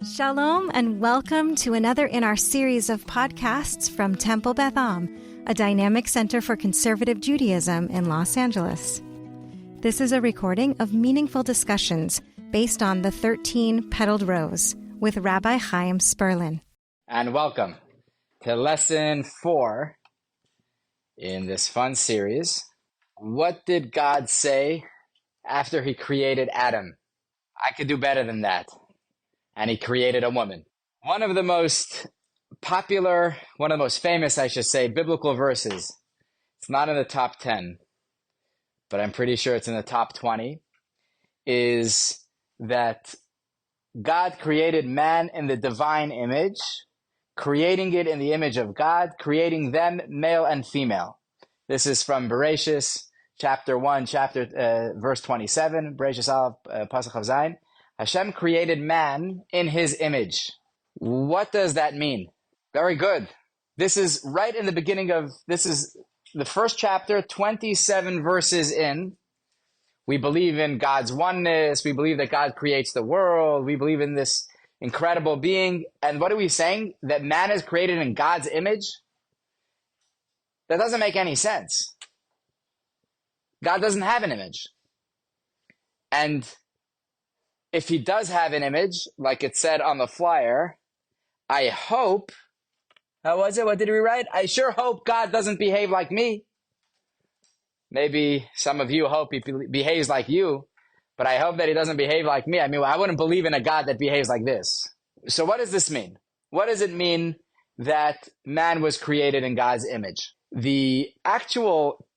Shalom and welcome to another in our series of podcasts from Temple Beth Am, a dynamic center for conservative Judaism in Los Angeles. This is a recording of meaningful discussions based on the 13 Petaled Rose with Rabbi Chaim Sperlin. And welcome to lesson 4 in this fun series. What did God say after he created Adam? I could do better than that. And he created a woman. One of the most popular, one of the most famous, I should say, biblical verses. It's not in the top 10, but I'm pretty sure it's in the top 20, is that God created man in the divine image, creating it in the image of God, creating them male and female. This is from Bereshis, chapter 1, verse 27, Bereshis Aleph, Pasuk Chav Zayin. Hashem created man in his image. What does that mean? Very good. This is right in the beginning of, this is the first chapter, 27 verses in. We believe in God's oneness. We believe that God creates the world. We believe in this incredible being. And what are we saying? That man is created in God's image? That doesn't make any sense. God doesn't have an image. And if he does have an image, like it said on the flyer, I hope, how was it? What did we write? I sure hope God doesn't behave like me. Maybe some of you hope he behaves like you, but I hope that he doesn't behave like me. I mean, I wouldn't believe in a God that behaves like this. So what does this mean? What does it mean that man was created in God's image? The actual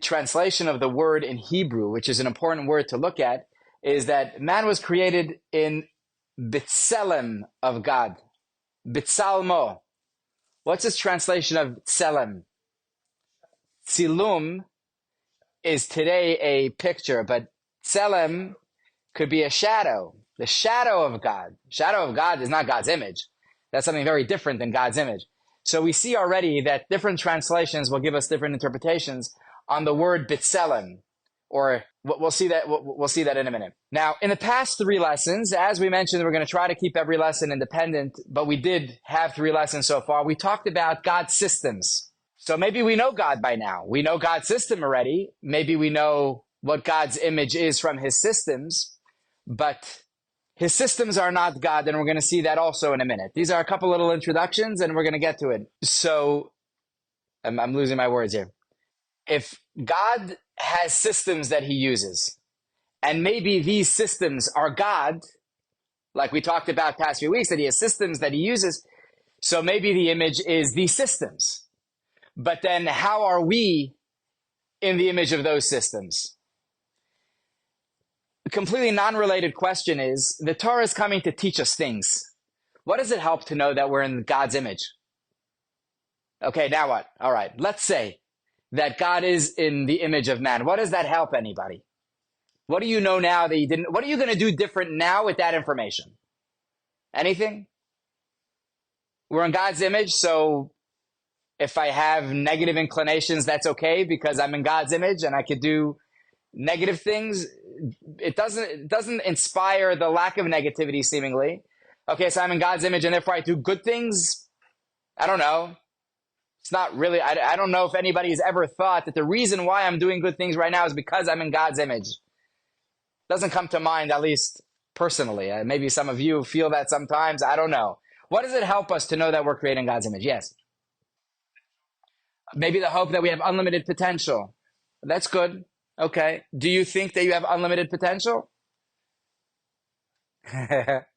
translation of the word in Hebrew, which is an important word to look at, is that man was created in B'Tselem of God. B'Tsalmo. What's his translation of Tselem? Tzilum is today a picture, but Tselem could be a shadow. The shadow of God. Shadow of God is not God's image. That's something very different than God's image. So we see already that different translations will give us different interpretations on the word B'Tselem. Or we'll see that in a minute. Now, in the past 3 lessons, as we mentioned, we're going to try to keep every lesson independent, but we did have 3 lessons so far. We talked about God's systems. So maybe we know God by now. We know God's system already. Maybe we know what God's image is from his systems, but his systems are not God, and we're going to see that also in a minute. These are a couple little introductions, and we're going to get to it. So I'm losing my words here. If God has systems that he uses, and maybe these systems are God, like we talked about past few weeks, that he has systems that he uses, so maybe the image is these systems. But then how are we in the image of those systems? A completely non-related question is, the Torah is coming to teach us things. What does it help to know that we're in God's image? Okay, now what? All right, let's say that God is in the image of man. What does that help anybody? What do you know now that you didn't? What are you going to do different now with that information? Anything? We're in God's image, so if I have negative inclinations, that's okay because I'm in God's image and I could do negative things. It doesn't inspire the lack of negativity, seemingly. Okay, so I'm in God's image and therefore I do good things. I don't know. It's not really, I don't know if anybody has ever thought that the reason why I'm doing good things right now is because I'm in God's image. Doesn't come to mind, at least personally. Maybe some of you feel that sometimes. I don't know. What does it help us to know that we're creating God's image? Yes. Maybe the hope that we have unlimited potential. That's good. Okay. Do you think that you have unlimited potential?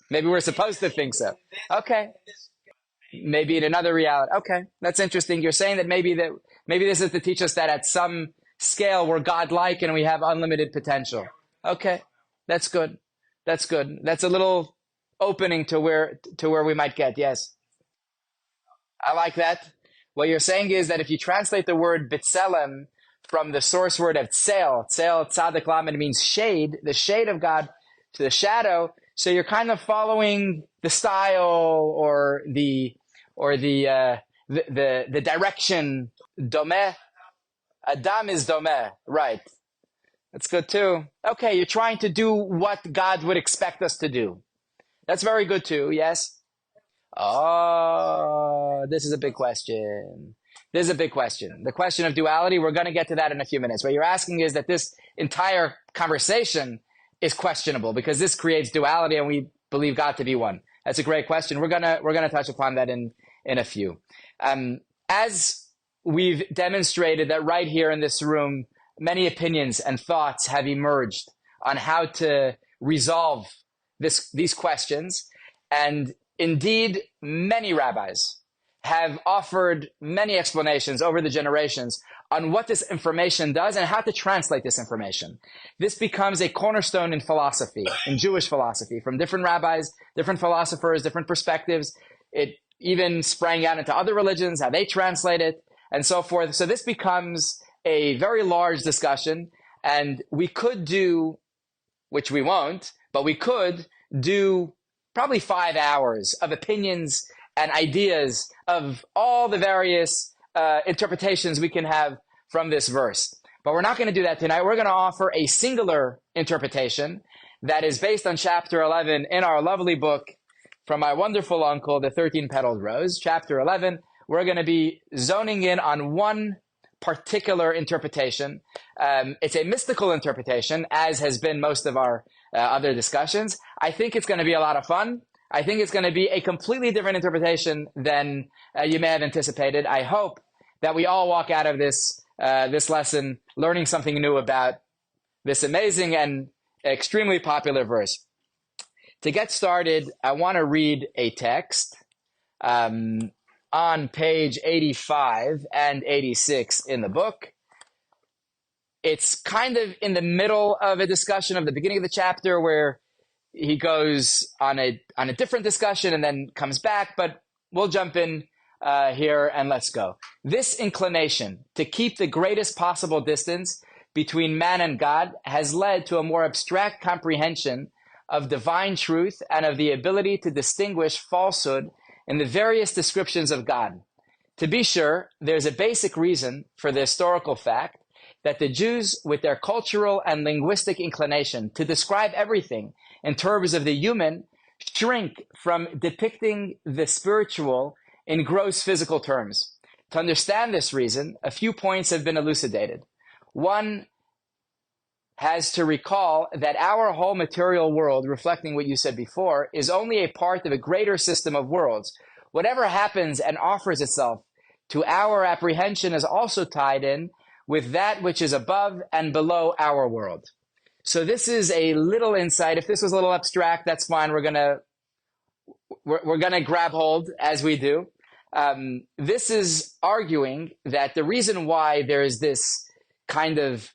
Maybe we're supposed to think so. Okay. Maybe in another reality. Okay, that's interesting. You're saying that maybe this is to teach us that at some scale we're godlike and we have unlimited potential. Okay, that's good. That's good. That's a little opening to where we might get. Yes, I like that. What you're saying is that if you translate the word B'Tselem from the source word of Tzel Tzadik Lamed means shade, the shade of God, to the shadow. So you're kind of following the style or the direction. Domeh. Adam is domeh. Right. That's good too. Okay, you're trying to do what God would expect us to do. That's very good too, yes? Oh, this is a big question. This is a big question. The question of duality, we're going to get to that in a few minutes. What you're asking is that this entire conversation is questionable because this creates duality and we believe God to be one. That's a great question. We're gonna touch upon that in a few. As we've demonstrated that right here in this room, many opinions and thoughts have emerged on how to resolve these questions. And indeed, many rabbis have offered many explanations over the generations on what this information does and how to translate this information. This becomes a cornerstone in philosophy, in Jewish philosophy, from different rabbis, different philosophers, different perspectives. It even sprang out into other religions, how they translate it, and so forth. So this becomes a very large discussion, and we could do, which we won't, but we could do probably 5 hours of opinions and ideas of all the various interpretations we can have from this verse. But we're not going to do that tonight. We're going to offer a singular interpretation that is based on chapter 11 in our lovely book from my wonderful uncle, the 13 Petaled Rose. Chapter 11, we're going to be zoning in on one particular interpretation. It's a mystical interpretation, as has been most of our other discussions. I think it's going to be a lot of fun. I think it's going to be a completely different interpretation than you may have anticipated. I hope that we all walk out of this lesson learning something new about this amazing and extremely popular verse. To get started, I want to read a text on page 85 and 86 in the book. It's kind of in the middle of a discussion of the beginning of the chapter where he goes on a different discussion and then comes back, but we'll jump in here and let's go. This inclination to keep the greatest possible distance between man and God has led to a more abstract comprehension of divine truth and of the ability to distinguish falsehood in the various descriptions of God. To be sure, there's a basic reason for the historical fact that the Jews, with their cultural and linguistic inclination to describe everything in terms of the human, shrink from depicting the spiritual in gross physical terms. To understand this reason, a few points have been elucidated. One has to recall that our whole material world, reflecting what you said before, is only a part of a greater system of worlds. Whatever happens and offers itself to our apprehension is also tied in with that which is above and below our world. So this is a little insight. If this was a little abstract, that's fine. We're gonna grab hold as we do. This is arguing that the reason why there is this kind of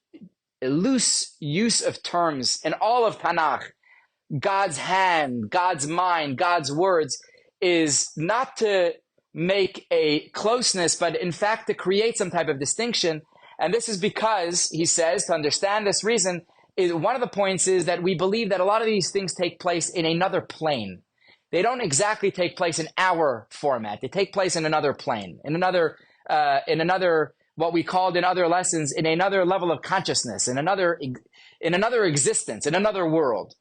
loose use of terms in all of Tanakh, God's hand, God's mind, God's words, is not to make a closeness, but in fact to create some type of distinction. And this is because, he says, to understand this reason, is one of the points is that we believe that a lot of these things take place in another plane. They don't exactly take place in our format. They take place in another plane, in another what we called in other lessons, in another level of consciousness, in another existence, in another world.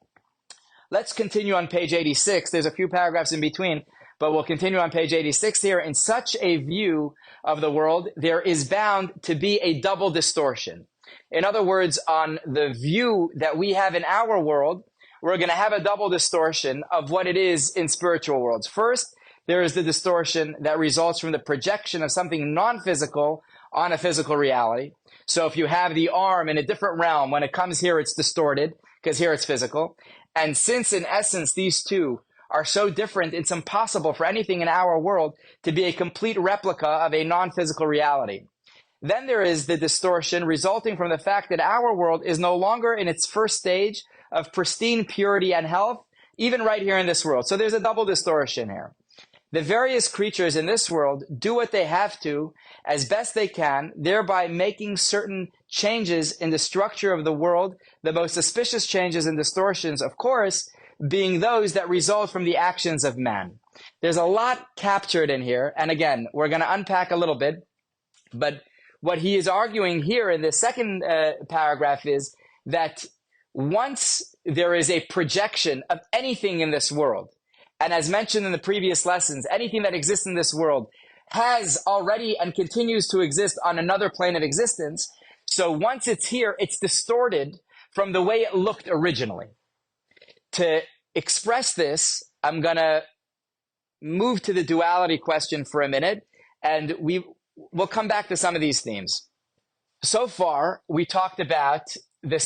Let's continue on page 86. There's a few paragraphs in between, but we'll continue on page 86 here. In such a view of the world, there is bound to be a double distortion. In other words, on the view that we have in our world, we're going to have a double distortion of what it is in spiritual worlds. First, there is the distortion that results from the projection of something non-physical on a physical reality. So if you have the arm in a different realm, when it comes here, it's distorted because here it's physical. And since in essence, these two are so different, it's impossible for anything in our world to be a complete replica of a non-physical reality. Then there is the distortion resulting from the fact that our world is no longer in its first stage of pristine purity and health, even right here in this world. So there's a double distortion here. The various creatures in this world do what they have to as best they can, thereby making certain changes in the structure of the world, the most suspicious changes and distortions, of course, being those that result from the actions of man. There's a lot captured in here, and again, we're going to unpack a little bit, but what he is arguing here in the second paragraph is that once there is a projection of anything in this world, And as mentioned in the previous lessons, anything that exists in this world has already and continues to exist on another plane of existence. So once it's here, it's distorted from the way it looked originally. To express this, I'm going to move to the duality question for a minute, and we'll come back to some of these themes. So far, we talked about the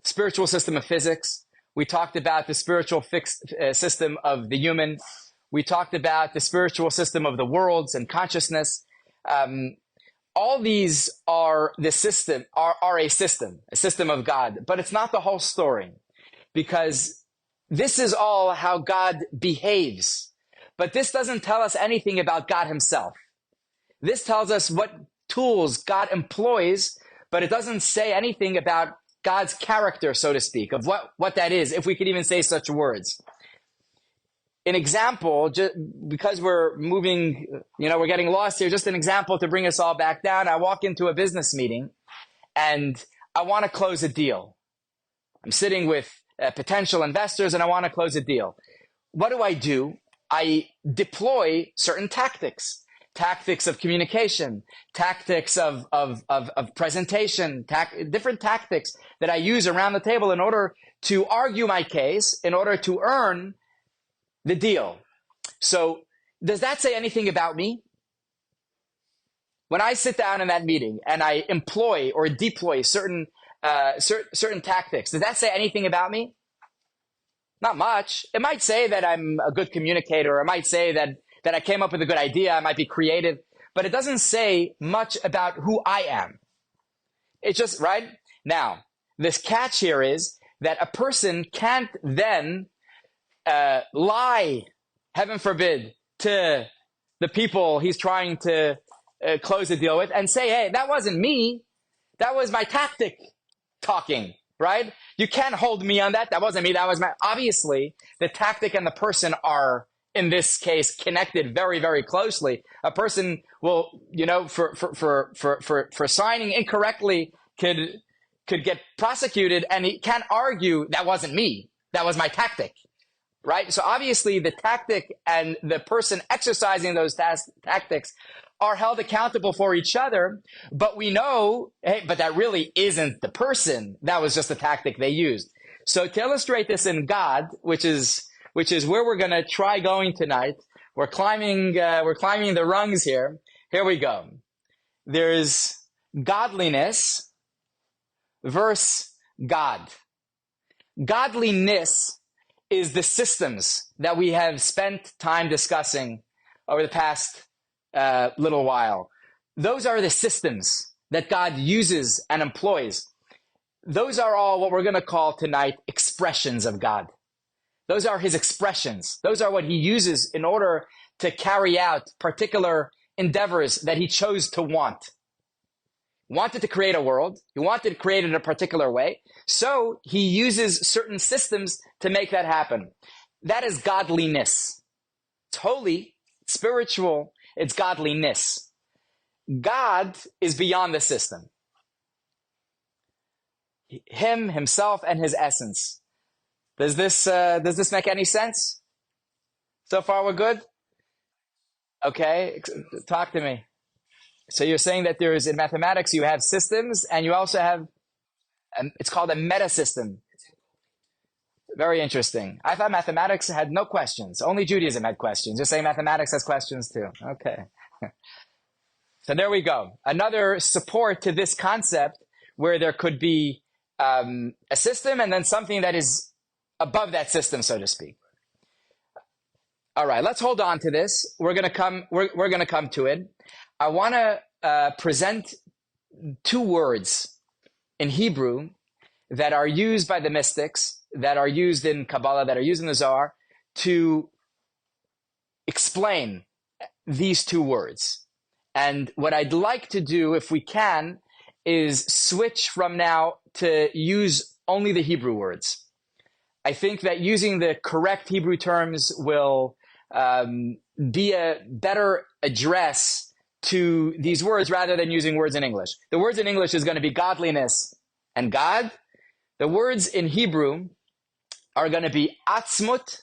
spiritual system of physics. We talked about the spiritual system of the human. We talked about the spiritual system of the worlds and consciousness. All these are a system of God, but it's not the whole story, because this is all how God behaves. But this doesn't tell us anything about God himself. This tells us what tools God employs, but it doesn't say anything about God's character, so to speak, of what that is, if we could even say such words. An example, because we're moving, we're getting lost here, just an example to bring us all back down. I walk into a business meeting and I want to close a deal. I'm sitting with potential investors and I want to close a deal. What do? I deploy certain tactics of communication, tactics of presentation, different tactics that I use around the table in order to argue my case, in order to earn the deal. So does that say anything about me? When I sit down in that meeting and I employ or deploy certain tactics, does that say anything about me? Not much. It might say that I'm a good communicator. It might say that I came up with a good idea. I might be creative, but it doesn't say much about who I am. It's just, right? Now, this catch here is that a person can't then lie, heaven forbid, to the people he's trying to close a deal with and say, hey, that wasn't me. That was my tactic talking, right? You can't hold me on that. That wasn't me. That was obviously the tactic and the person are, in this case, connected very, very closely. A person will, for signing incorrectly could get prosecuted, and he can't argue that wasn't me. That was my tactic. Right? So obviously the tactic and the person exercising those tactics are held accountable for each other, but we know, hey, but that really isn't the person. That was just the tactic they used. So to illustrate this in God, which is where we're going to try going tonight, we're climbing the rungs here. Here we go. There's godliness versus God. Godliness is the systems that we have spent time discussing over the past little while. Those are the systems that God uses and employs. Those are all what we're going to call tonight expressions of God. Those are his expressions. Those are what he uses in order to carry out particular endeavors that he chose to want. He wanted to create a world. He wanted to create it in a particular way. So he uses certain systems to make that happen. That is godliness. It's holy, spiritual, it's godliness. God is beyond the system. Him, himself, and his essence. Does this make any sense? So far we're good? Okay, talk to me. So you're saying that in mathematics you have systems and you also have, it's called a meta system. Very interesting. I thought mathematics had no questions. Only Judaism had questions. You're saying mathematics has questions too. Okay. So there we go. Another support to this concept where there could be a system and then something that is above that system, so to speak. All right, let's hold on to this. We're gonna come to it. I want to present two words in Hebrew that are used by the mystics, that are used in Kabbalah, that are used in the Zohar, to explain these two words. And what I'd like to do, if we can, is switch from now to use only the Hebrew words. I think that using the correct Hebrew terms will be a better address to these words rather than using words in English. The words in English is going to be godliness and God. The words in Hebrew are going to be atzmut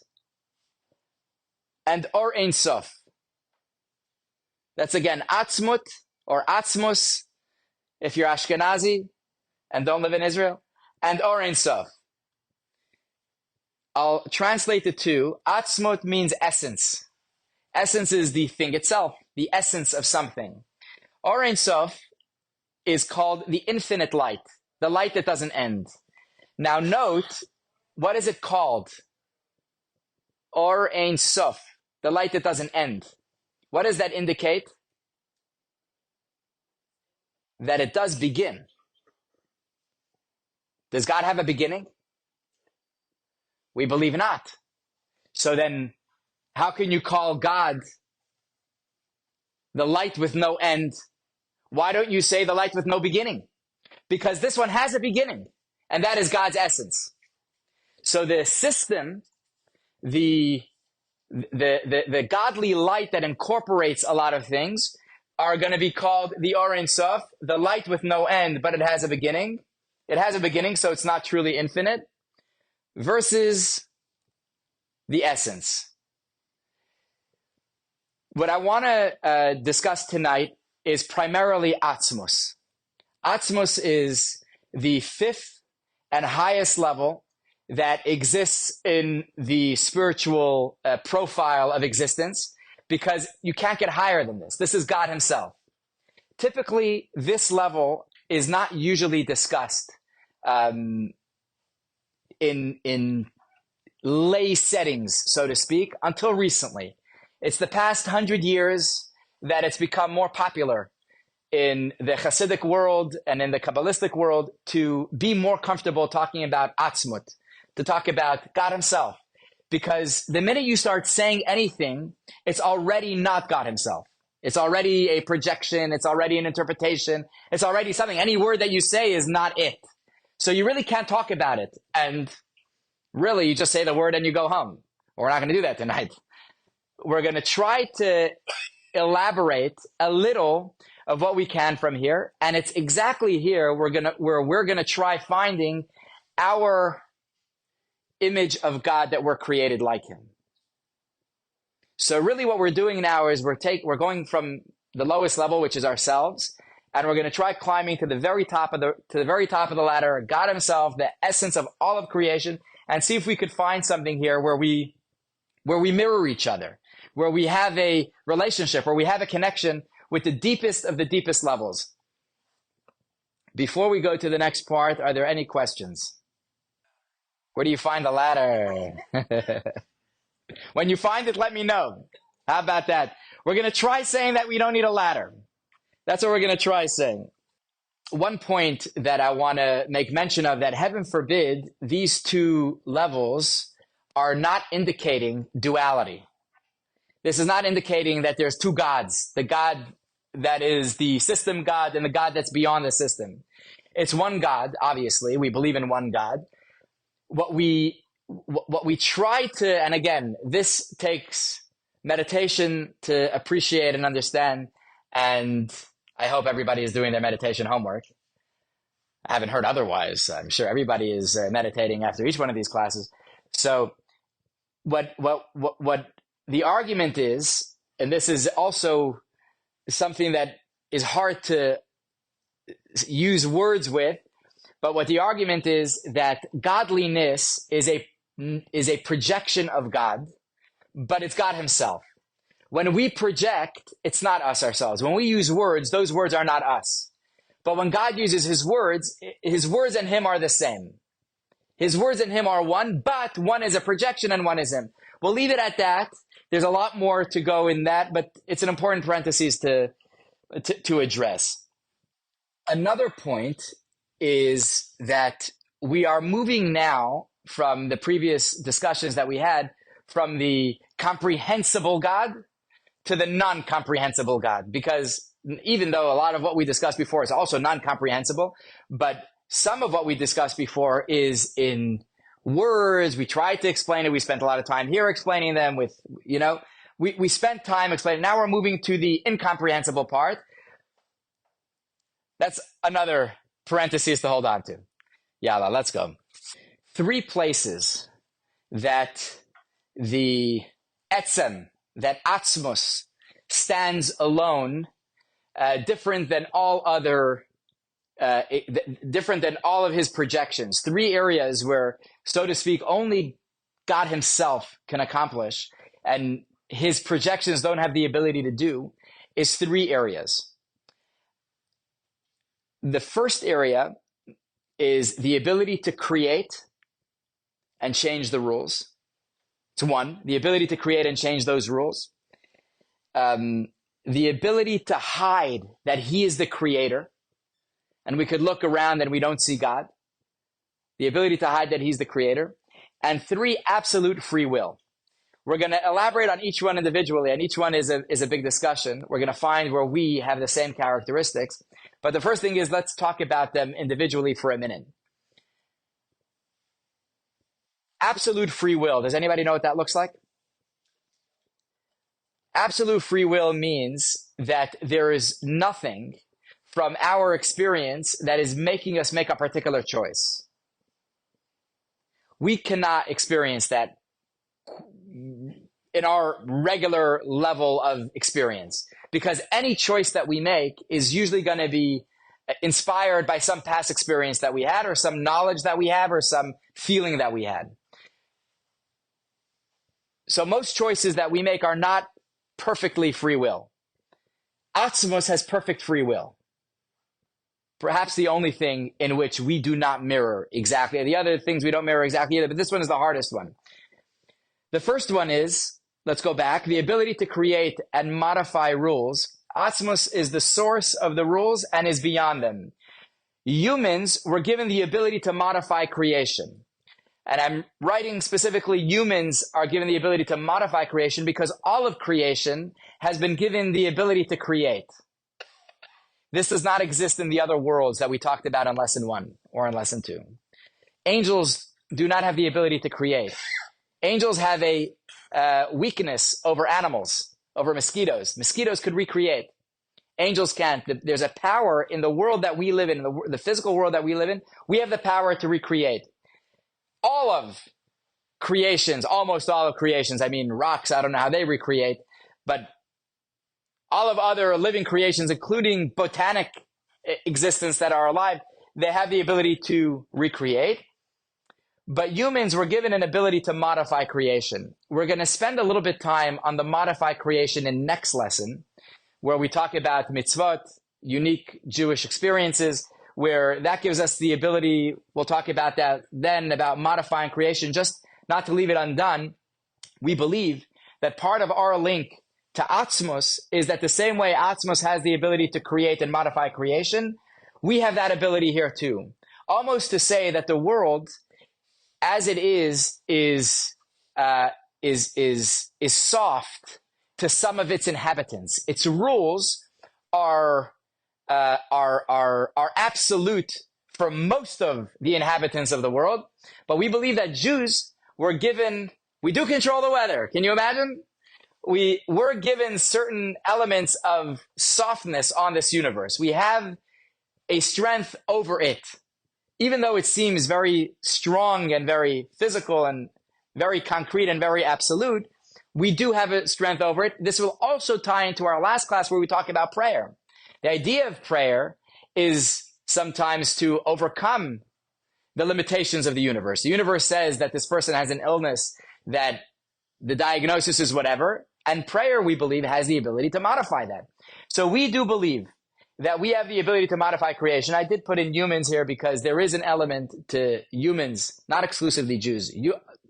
and Or Ein Sof. That's again Atzmut or Atzmus if you're Ashkenazi and don't live in Israel, and Or Ein Sof. I'll translate the two. Atzmut means essence. Essence is the thing itself, the essence of something. Or Ein Sof is called the infinite light, the light that doesn't end. Now note, what is it called? Or Ein Sof, the light that doesn't end. What does that indicate? That it does begin. Does God have a beginning? We believe not. So then, how can you call God the light with no end? Why don't you say the light with no beginning? Because this one has a beginning, and that is God's essence. So the system, the godly light that incorporates a lot of things are going to be called the Or Ein Sof, the light with no end, but it has a beginning. It has a beginning, so it's not truly infinite, versus the essence. What I want to discuss tonight is primarily Atzmus. Atzmus is the fifth and highest level that exists in the spiritual profile of existence, because you can't get higher than this. This is God himself. Typically, this level is not usually discussed in lay settings, so to speak, until recently. It's the past 100 years that it's become more popular in the Hasidic world and in the Kabbalistic world to be more comfortable talking about Atzmut, to talk about God himself. Because the minute you start saying anything, it's already not God himself. It's already a projection. It's already an interpretation. It's already something. Any word that you say is not it. So you really can't talk about it. And really, you just say the word and you go home. We're not going to do that tonight. We're going to try to elaborate a little of what we can from here. And it's exactly here where we're going to try finding our image of God that we're created like him. So really what we're doing now is we're going from the lowest level, which is ourselves, and we're going to try climbing to the very top of the ladder, God himself, the essence of all of creation, and see if we could find something here where we mirror each other, where we have a relationship, where we have a connection with the deepest of the deepest levels. Before we go to the next part, are there any questions? Where do you find the ladder? When you find it, let me know. How about that? We're going to try saying that we don't need a ladder. That's what we're going to try saying. One point that I want to make mention of, that heaven forbid these two levels are not indicating duality. This is not indicating that there's two gods, the God that is the system God and the God that's beyond the system. It's one God, obviously. We believe in one God. What we try to, and again, this takes meditation to appreciate and understand, and I hope everybody is doing their meditation homework. I haven't heard otherwise. I'm sure everybody is meditating after each one of these classes. So what the argument is, and this is also something that is hard to use words with, but what the argument is that godliness is a projection of God, but it's God himself. When we project, it's not us ourselves. When we use words, those words are not us. But when God uses his words and him are the same. His words and him are one, but one is a projection and one is him. We'll leave it at that. There's a lot more to go in that, but it's an important parenthesis to address. Another point is that we are moving now from the previous discussions that we had from the comprehensible God to the non-comprehensible God, because even though a lot of what we discussed before is also non-comprehensible, but some of what we discussed before is in words. We tried to explain it. We spent a lot of time here explaining them with, we spent time explaining. Now we're moving to the incomprehensible part. That's another parenthesis to hold on to. Yalla, let's go. 3 places that the etzem, that Atzmos stands alone, different than all other, different than all of his projections. Three areas where, so to speak, only God himself can accomplish, and his projections don't have the ability to do, is three areas. The first area is the ability to create and change the rules. It's one, the ability to create and change those rules. The ability to hide that he is the creator, and we could look around and we don't see God. The ability to hide that he's the creator. And three, absolute free will. We're going to elaborate on each one individually, and each one is a big discussion. We're going to find where we have the same characteristics. But the first thing is, let's talk about them individually for a minute. Absolute free will. Does anybody know what that looks like? Absolute free will means that there is nothing from our experience that is making us make a particular choice. We cannot experience that in our regular level of experience, because any choice that we make is usually going to be inspired by some past experience that we had, or some knowledge that we have, or some feeling that we had. So most choices that we make are not perfectly free will. Atzmos has perfect free will. Perhaps the only thing in which we do not mirror exactly. The other things we don't mirror exactly either, but this one is the hardest one. The first one is, let's go back, the ability to create and modify rules. Atzmos is the source of the rules and is beyond them. Humans were given the ability to modify creation. And I'm writing specifically, humans are given the ability to modify creation because all of creation has been given the ability to create. This does not exist in the other worlds that we talked about in lesson 1 or in lesson 2. Angels do not have the ability to create. Angels have a weakness over animals, over mosquitoes. Mosquitoes could recreate. Angels can't. There's a power in the world that we live in, the physical world that we live in. We have the power to recreate. All of creations, almost all of creations, I mean rocks, I don't know how they recreate, but all of other living creations, including botanic existence that are alive, they have the ability to recreate. But humans were given an ability to modify creation. We're going to spend a little bit time on the modify creation in next lesson, where we talk about mitzvot, unique Jewish experiences, where that gives us the ability, we'll talk about that then, about modifying creation. Just not to leave it undone, we believe that part of our link to Atzmos is that the same way Atzmos has the ability to create and modify creation, we have that ability here too. Almost to say that the world, as it is soft to some of its inhabitants. Its rules are absolute for most of the inhabitants of the world, but we believe that Jews were given, we do control the weather. Can you imagine? We were given certain elements of softness on this universe. We have a strength over it. Even though it seems very strong and very physical and very concrete and very absolute, we do have a strength over it. This will also tie into our last class where we talk about prayer. The idea of prayer is sometimes to overcome the limitations of the universe. The universe says that this person has an illness, that the diagnosis is whatever, and prayer, we believe, has the ability to modify that. So we do believe that we have the ability to modify creation. I did put in humans here because there is an element to humans, not exclusively Jews,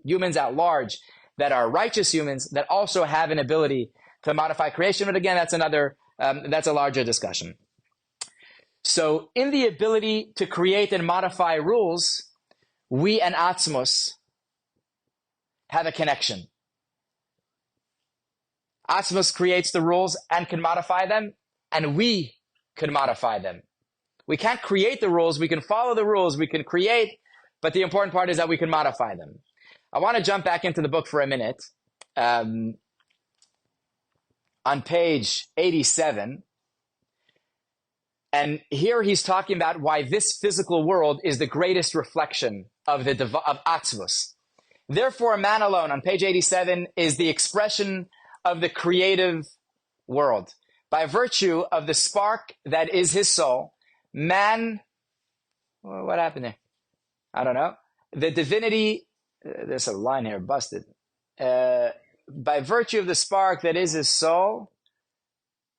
humans at large that are righteous humans that also have an ability to modify creation. But again, that's a larger discussion. So in the ability to create and modify rules, we and Atzmos have a connection. Atzmos creates the rules and can modify them, and we can modify them. We can't create the rules. We can follow the rules. We can create, but the important part is that we can modify them. I want to jump back into the book for a minute. On page 87, and here he's talking about why this physical world is the greatest reflection of Atzmos. Therefore, man alone, on page 87, is the expression of the creative world. By virtue of the spark that is his soul, man, what happened there? I don't know. The divinity, there's a line here, busted. By virtue of the spark that is his soul,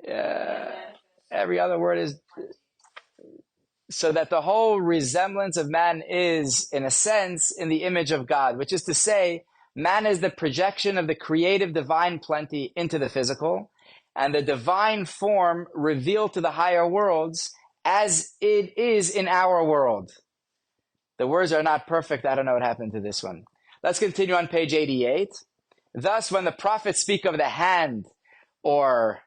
every other word is, so that the whole resemblance of man is, in a sense, in the image of God, which is to say, man is the projection of the creative divine plenty into the physical, and the divine form revealed to the higher worlds as it is in our world. The words are not perfect. I don't know what happened to this one. Let's continue on page 88. Thus, when the prophets speak of the hand or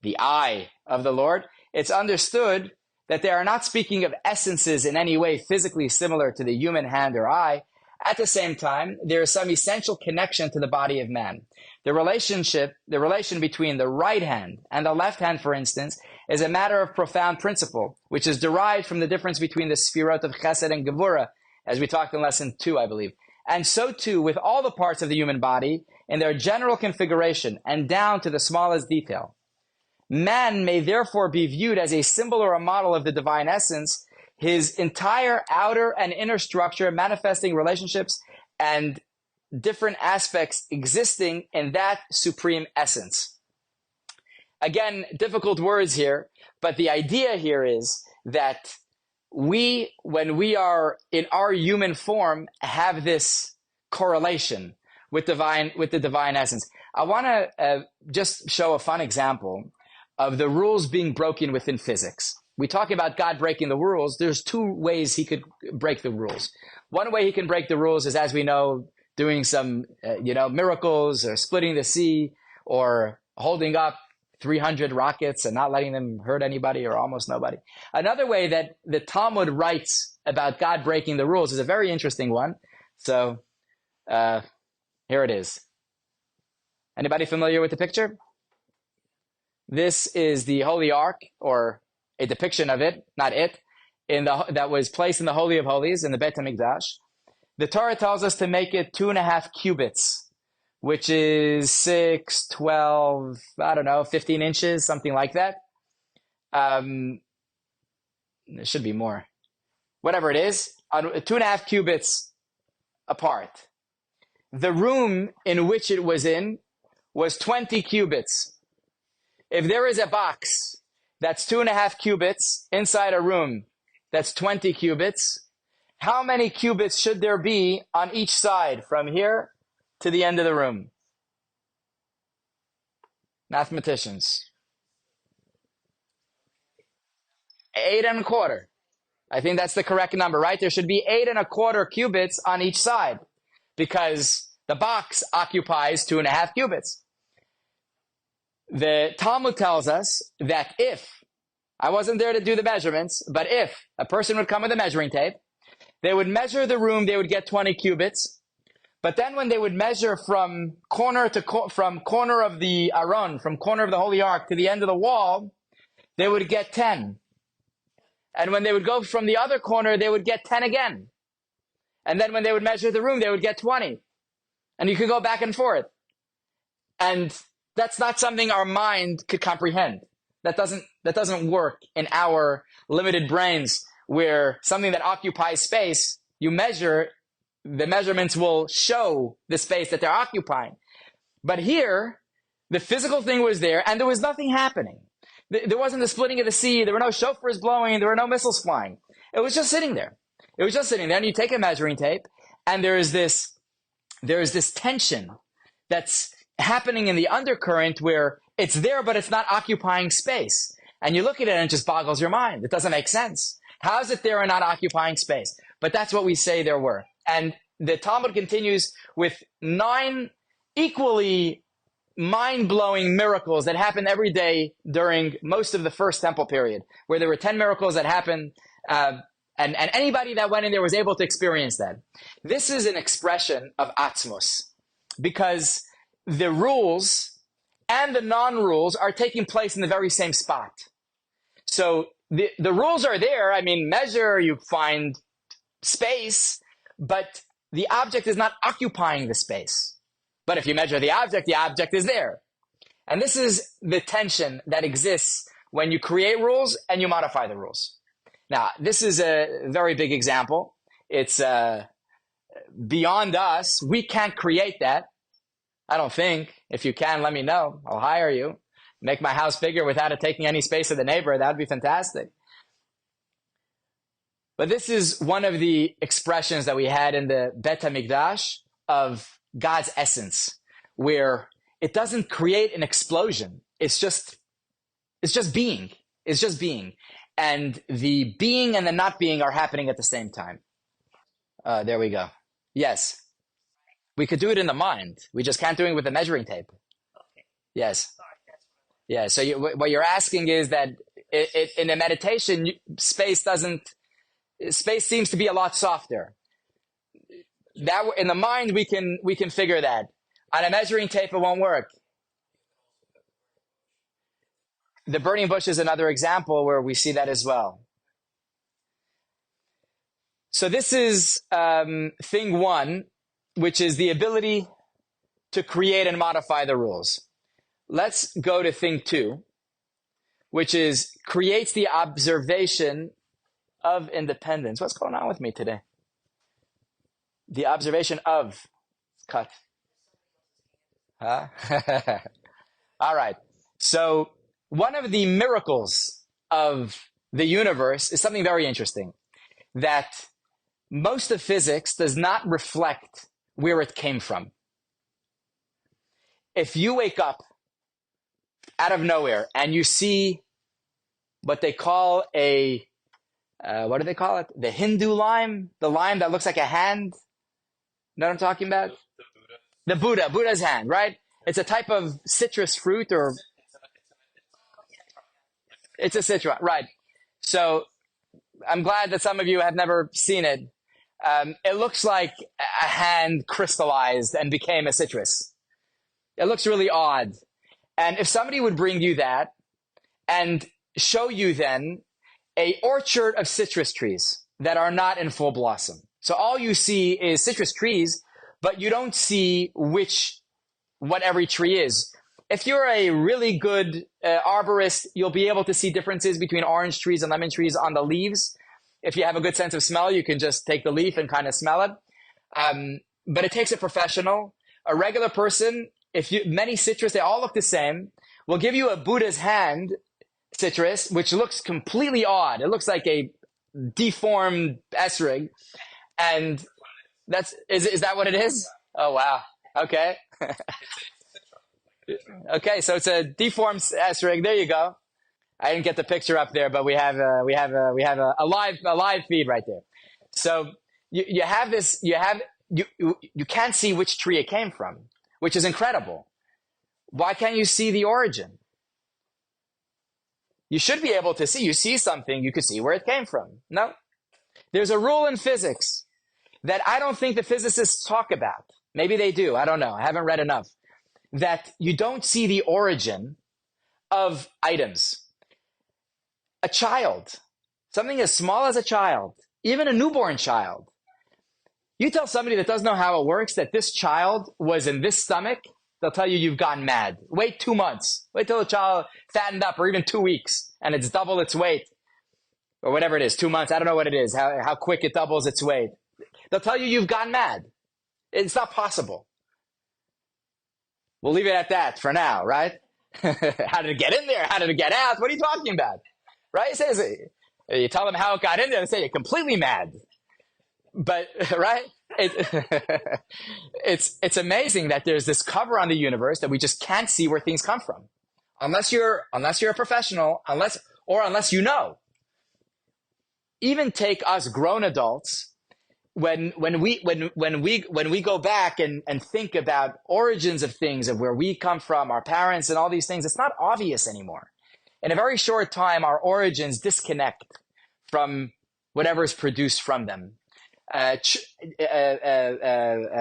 the eye of the Lord, it's understood that they are not speaking of essences in any way physically similar to the human hand or eye. At the same time, there is some essential connection to the body of man. The relation between the right hand and the left hand, for instance, is a matter of profound principle, which is derived from the difference between the Sfirot of Chesed and Gevurah, as we talked in lesson 2, I believe. And so too with all the parts of the human body in their general configuration and down to the smallest detail. Man may therefore be viewed as a symbol or a model of the divine essence, his entire outer and inner structure manifesting relationships and different aspects existing in that supreme essence. Again, difficult words here, but the idea here is that we, when we are in our human form, have this correlation with the divine essence. I want to just show a fun example of the rules being broken within physics. We talk about God breaking the rules. There's two ways he could break the rules. One way he can break the rules is, as we know, doing some miracles, or splitting the sea, or holding up 300 rockets and not letting them hurt anybody or almost nobody. Another way that the Talmud writes about God breaking the rules is a very interesting one. So here it is. Anybody familiar with the picture? This is the Holy Ark, or a depiction of it, not it, that was placed in the Holy of Holies in the Beit HaMikdash. The Torah tells us to make it 2.5 cubits, which is 6, 12, 15 inches, something like that. There should be more. Whatever it is, 2.5 cubits apart. The room in which it was in was 20 cubits. If there is a box that's 2.5 cubits inside a room that's 20 cubits, how many cubits should there be on each side from here to the end of the room? Mathematicians. 8.25. I think that's the correct number, right? There should be 8.25 cubits on each side because the box occupies 2.5 cubits. The Talmud tells us that if, I wasn't there to do the measurements, but if a person would come with a measuring tape, they would measure the room, they would get 20 cubits. But then when they would measure from corner of the Aron, from corner of the Holy Ark to the end of the wall, they would get 10. And when they would go from the other corner, they would get 10 again. And then when they would measure the room, they would get 20. And you could go back and forth. And that's not something our mind could comprehend. That doesn't work in our limited brains, where something that occupies space, you measure, the measurements will show the space that they're occupying. But here, the physical thing was there, and there was nothing happening. There wasn't the splitting of the sea. There were no shofars blowing. There were no missiles flying. It was just sitting there. It was just sitting there. And you take a measuring tape, and there is this tension that's happening in the undercurrent where it's there, but it's not occupying space. And you look at it and it just boggles your mind. It doesn't make sense. How is it there and not occupying space? But that's what we say there were. And the Talmud continues with 9 equally mind-blowing miracles that happened every day during most of the first temple period, where there were 10 miracles that happened, and anybody that went in there was able to experience that. This is an expression of atzmos, because the rules and the non-rules are taking place in the very same spot. So the rules are there. I mean, measure, you find space, but the object is not occupying the space. But if you measure the object is there. And this is the tension that exists when you create rules and you modify the rules. Now, this is a very big example. It's beyond us. We can't create that. I don't think. If you can, let me know. I'll hire you. Make my house bigger without it taking any space of the neighbor. That would be fantastic. But this is one of the expressions that we had in the Bet HaMikdash of God's essence, where it doesn't create an explosion. It's just being. It's just being. And the being and the not being are happening at the same time. There we go. Yes. We could do it in the mind. We just can't do it with a measuring tape. Okay. Yes. Sorry, that's Yeah. So what you're asking is that in a meditation, space seems to be a lot softer. That in the mind, we can figure that. On a measuring tape, it won't work. The burning bush is another example where we see that as well. So this is thing one, which is the ability to create and modify the rules. Let's go to thing two, which is creates the observation of independence. What's going on with me today? The observation of cut. Huh? All right. So one of the miracles of the universe is something very interesting, that most of physics does not reflect where it came from. If you wake up out of nowhere and you see what they call what do they call it? The Hindu lime? The lime that looks like a hand? Know what I'm talking about? The Buddha's hand, right? It's a type of citrus fruit, or it's a citron, right? So I'm glad that some of you have never seen it. It looks like a hand crystallized and became a citrus. It looks really odd. And if somebody would bring you that and show you then an orchard of citrus trees that are not in full blossom. So all you see is citrus trees, but you don't see what every tree is. If you're a really good arborist, you'll be able to see differences between orange trees and lemon trees on the leaves. If you have a good sense of smell, you can just take the leaf and kind of smell it. But it takes a professional. A regular person, many citrus, they all look the same, will give you a Buddha's hand citrus, which looks completely odd. It looks like a deformed esrig. And is that what it is? Oh, wow. Okay. Okay, so it's a deformed esrig. There you go. I didn't get the picture up there, but we have a live feed right there. So you have this. You can't see which tree it came from, which is incredible. Why can't you see the origin? You should be able to see. You see something, you could see where it came from. No, there's a rule in physics that I don't think the physicists talk about. Maybe they do. I don't know. I haven't read enough. That you don't see the origin of items. A child, something as small as a child, even a newborn child. You tell somebody that doesn't know how it works that this child was in this stomach, they'll tell you you've gone mad. Wait 2 months. Wait till the child fattened up, or even 2 weeks, and it's double its weight. Or whatever it is, 2 months. I don't know what it is, how quick it doubles its weight. They'll tell you you've gone mad. It's not possible. We'll leave it at that for now, right? How did it get in there? How did it get out? What are you talking about? Right? You tell them how it got in there, they say you're completely mad. But, right? It's amazing that there's this cover on the universe that we just can't see where things come from. Unless you're a professional, unless you know. Even take us grown adults, when we go back and think about origins of things, of where we come from, our parents and all these things, it's not obvious anymore. In a very short time, our origins disconnect from whatever is produced from them.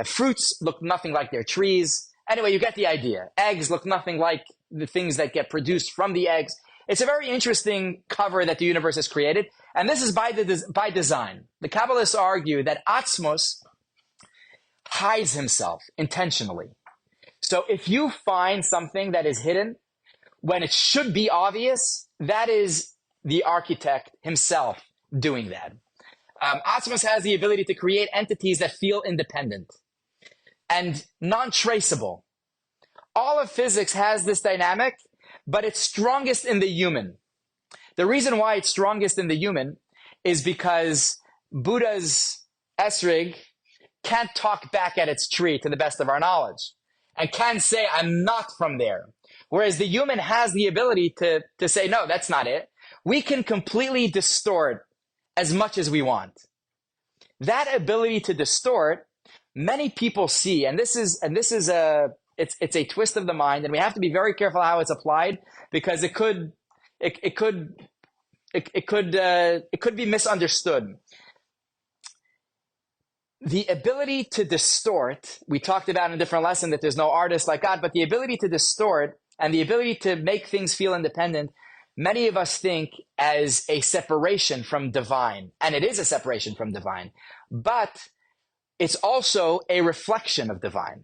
Fruits look nothing like their trees. Anyway, you get the idea. Eggs look nothing like the things that get produced from the eggs. It's a very interesting cover that the universe has created. And this is by design. The Kabbalists argue that Atzmos hides himself intentionally. So if you find something that is hidden when it should be obvious, that is the architect himself doing that. Atzmos has the ability to create entities that feel independent and non-traceable. All of physics has this dynamic, but it's strongest in the human. The reason why it's strongest in the human is because Buddha's esrig can't talk back at its tree to the best of our knowledge and can say, I'm not from there. Whereas the human has the ability to say, no, that's not it. We can completely distort as much as we want. That ability to distort, many people see, and this is it's a twist of the mind, and we have to be very careful how it's applied because it could be misunderstood. The ability to distort, we talked about in a different lesson that there's no artist like God, but the ability to distort and the ability to make things feel independent, many of us think as a separation from divine, and it is a separation from divine, but it's also a reflection of divine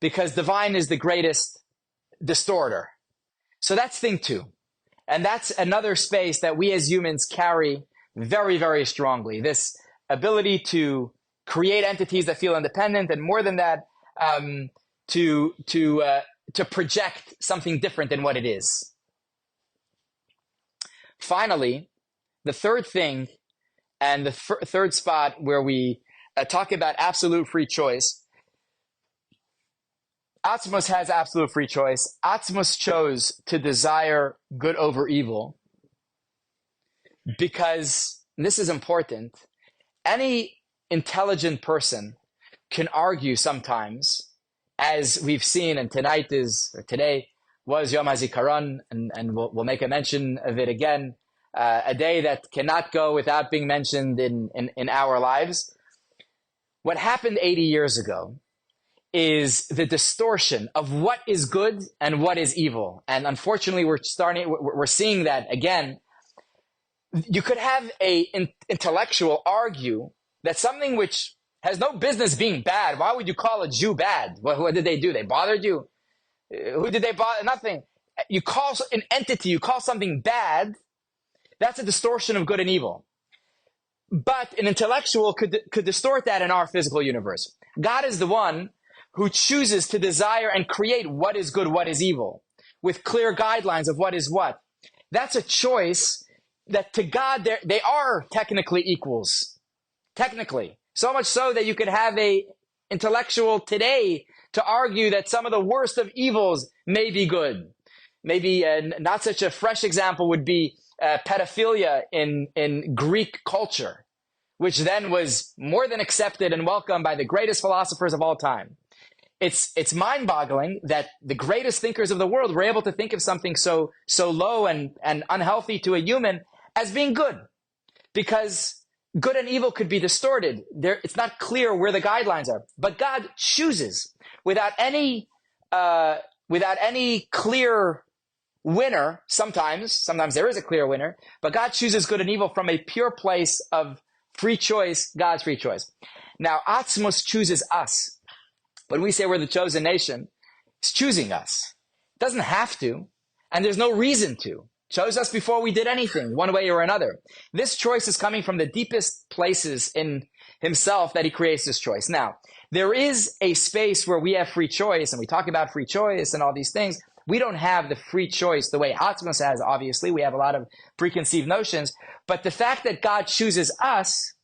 because divine is the greatest distorter. So that's thing two. And that's another space that we as humans carry very, very strongly. This ability to create entities that feel independent, and more than that, to project something different than what it is. Finally, the third thing, and the third spot where we talk about absolute free choice. Atzmos has absolute free choice. Atzmos chose to desire good over evil because, and this is important, any intelligent person can argue sometimes, as we've seen, and today was Yom HaZikaron, and we'll make a mention of it again, a day that cannot go without being mentioned in our lives. What happened 80 years ago is the distortion of what is good and what is evil. And unfortunately, we're seeing that again. You could have an intellectual argue that something which has no business being bad, why would you call a Jew bad? What did they do? They bothered you? Who did they bother? Nothing. You call an entity, you call something bad, that's a distortion of good and evil. But an intellectual could distort that in our physical universe. God is the one who chooses to desire and create what is good, what is evil, with clear guidelines of what is what. That's a choice that to God, they are technically equals. Technically. So much so that you could have a intellectual today to argue that some of the worst of evils may be good. Maybe not such a fresh example would be pedophilia in Greek culture, which then was more than accepted and welcomed by the greatest philosophers of all time. It's mind-boggling that the greatest thinkers of the world were able to think of something so low and unhealthy to a human as being good, because good and evil could be distorted. It's not clear where the guidelines are, but God chooses without any clear winner. Sometimes there is a clear winner, but God chooses good and evil from a pure place of free choice, God's free choice. Now, Atzmos chooses us. When we say we're the chosen nation, it's choosing us. It doesn't have to, and there's no reason to. Chose us before we did anything, one way or another. This choice is coming from the deepest places in himself that he creates this choice. Now, there is a space where we have free choice, and we talk about free choice and all these things. We don't have the free choice the way Atzmos has, obviously. We have a lot of preconceived notions. But the fact that God chooses us,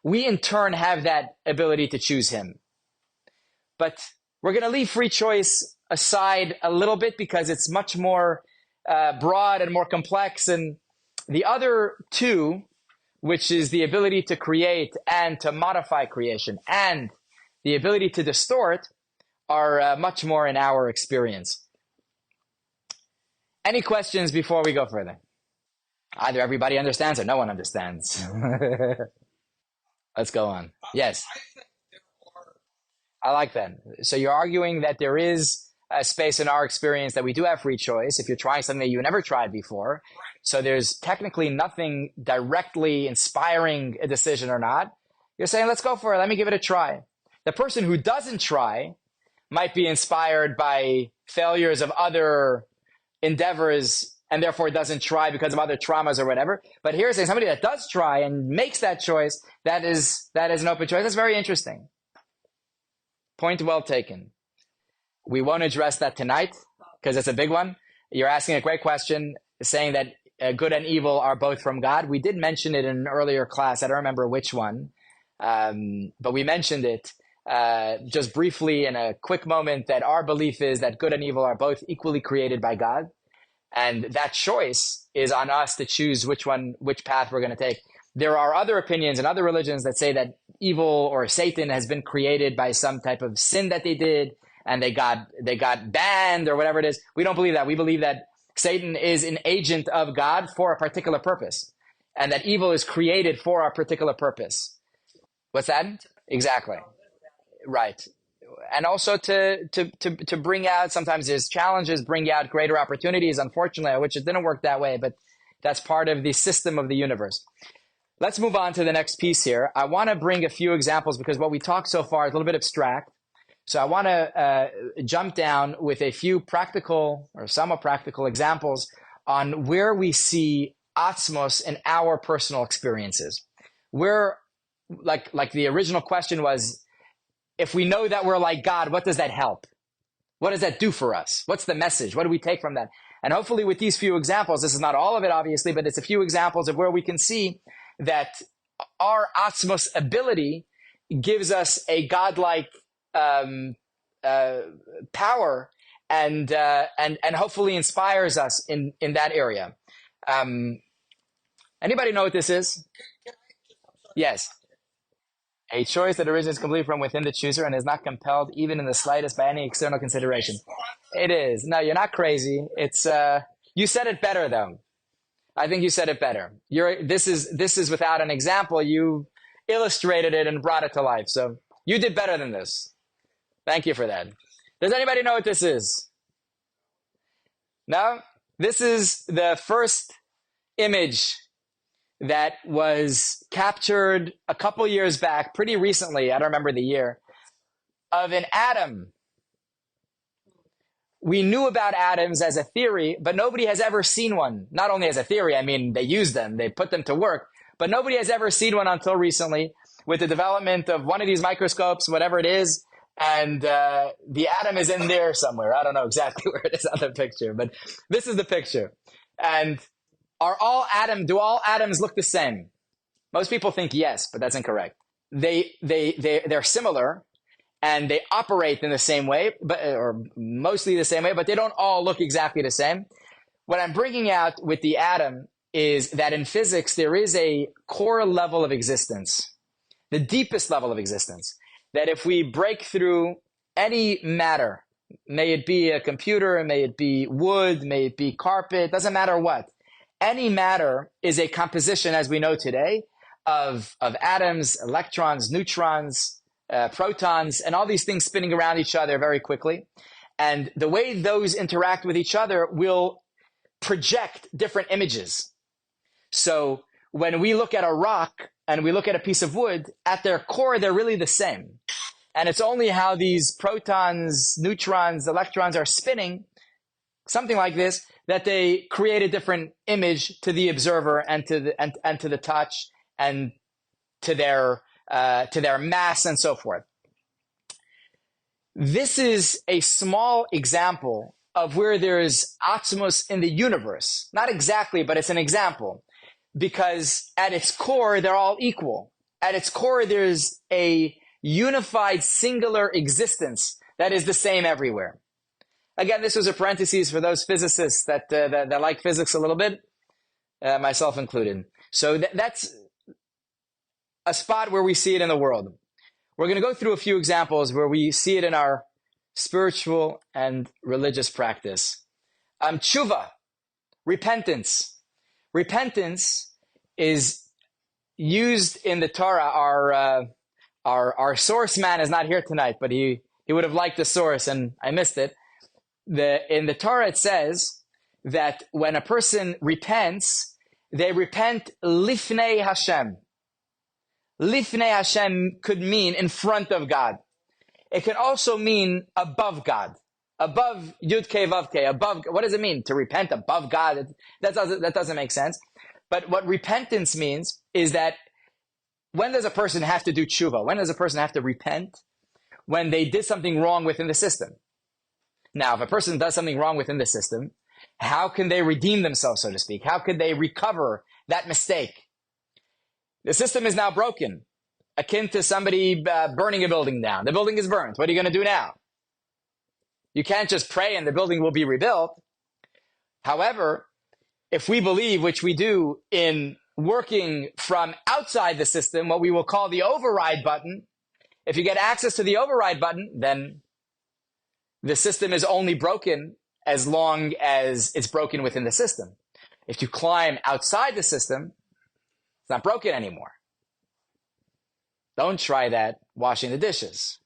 we in turn have that ability to choose him. But we're going to leave free choice aside a little bit because it's much more broad and more complex. And the other two, which is the ability to create and to modify creation and the ability to distort, are much more in our experience. Any questions before we go further? Either everybody understands or no one understands. Let's go on. Yes. I like that. So you're arguing that there is a space in our experience that we do have free choice if you're trying something that you never tried before. So there's technically nothing directly inspiring a decision or not. You're saying, let's go for it. Let me give it a try. The person who doesn't try might be inspired by failures of other endeavors and therefore doesn't try because of other traumas or whatever. But here's somebody that does try and makes that choice, that is an open choice. That's very interesting. Point well taken. We won't address that tonight because it's a big one. You're asking a great question, saying that good and evil are both from God. We did mention it in an earlier class. I don't remember which one, but we mentioned it just briefly in a quick moment, that our belief is that good and evil are both equally created by God. And that choice is on us to choose which path we're going to take. There are other opinions in other religions that say that evil or Satan has been created by some type of sin that they did, and they got banned or whatever it is. We don't believe that. We believe that Satan is an agent of God for a particular purpose, and that evil is created for a particular purpose. What's that? Exactly. Right. And also to bring out, sometimes there's challenges, bring out greater opportunities. Unfortunately, I wish it didn't work that way, but that's part of the system of the universe. Let's move on to the next piece here. I want to bring a few examples because what we talked so far is a little bit abstract. So I want to jump down with a few practical or somewhat practical examples on where we see atzmos in our personal experiences. Where, like the original question was, if we know that we're like God, what does that help? What does that do for us? What's the message? What do we take from that? And hopefully with these few examples, this is not all of it, obviously, but it's a few examples of where we can see that our atzmos ability gives us a godlike power and hopefully inspires us in that area. Anybody know what this is? Yes. A choice that originates completely from within the chooser and is not compelled even in the slightest by any external consideration. It is. No, you're not crazy. It's you said it better though. I think you said it better. This is without an example. You illustrated it and brought it to life. So you did better than this. Thank you for that. Does anybody know what this is? No? This is the first image that was captured a couple years back, pretty recently, I don't remember the year, of an atom. We knew about atoms as a theory, but nobody has ever seen one. Not only as a theory, I mean, they use them, they put them to work, but nobody has ever seen one until recently with the development of one of these microscopes, whatever it is, and the atom is in there somewhere. I don't know exactly where it is on the picture, but this is the picture. And do all atoms look the same? Most people think yes, but that's incorrect. They're similar and they operate in the same way, or mostly the same way, but they don't all look exactly the same. What I'm bringing out with the atom is that in physics, there is a core level of existence, the deepest level of existence, that if we break through any matter, may it be a computer, may it be wood, may it be carpet, doesn't matter what, any matter is a composition, as we know today, of atoms, electrons, neutrons, protons, and all these things spinning around each other very quickly. And the way those interact with each other will project different images. So when we look at a rock and we look at a piece of wood, at their core, they're really the same. And it's only how these protons, neutrons, electrons are spinning, something like this, that they create a different image to the observer and to the touch and to their mass and so forth. This is a small example of where there's atzmos in the universe. Not exactly, but it's an example. Because at its core, they're all equal. At its core, there's a unified singular existence that is the same everywhere. Again, this was a parenthesis for those physicists that like physics a little bit, myself included. So that's a spot where we see it in the world. We're going to go through a few examples where we see it in our spiritual and religious practice. Tshuva, repentance. Repentance is used in the Torah. Our source man is not here tonight, but he would have liked the source, and I missed it. In the Torah, it says that when a person repents, they repent lifnei Hashem. Lifnei Hashem could mean in front of God. It can also mean above God, above Yud Kei Vav Kei, above. What does it mean to repent above God? That doesn't make sense. But what repentance means is that when does a person have to do tshuva? When does a person have to repent? When they did something wrong within the system. Now, if a person does something wrong within the system, how can they redeem themselves, so to speak? How could they recover that mistake? The system is now broken, akin to somebody burning a building down. The building is burnt. What are you going to do now? You can't just pray and the building will be rebuilt. However, if we believe, which we do, in working from outside the system, what we will call the override button, if you get access to the override button, then the system is only broken as long as it's broken within the system. If you climb outside the system, it's not broken anymore. Don't try that washing the dishes.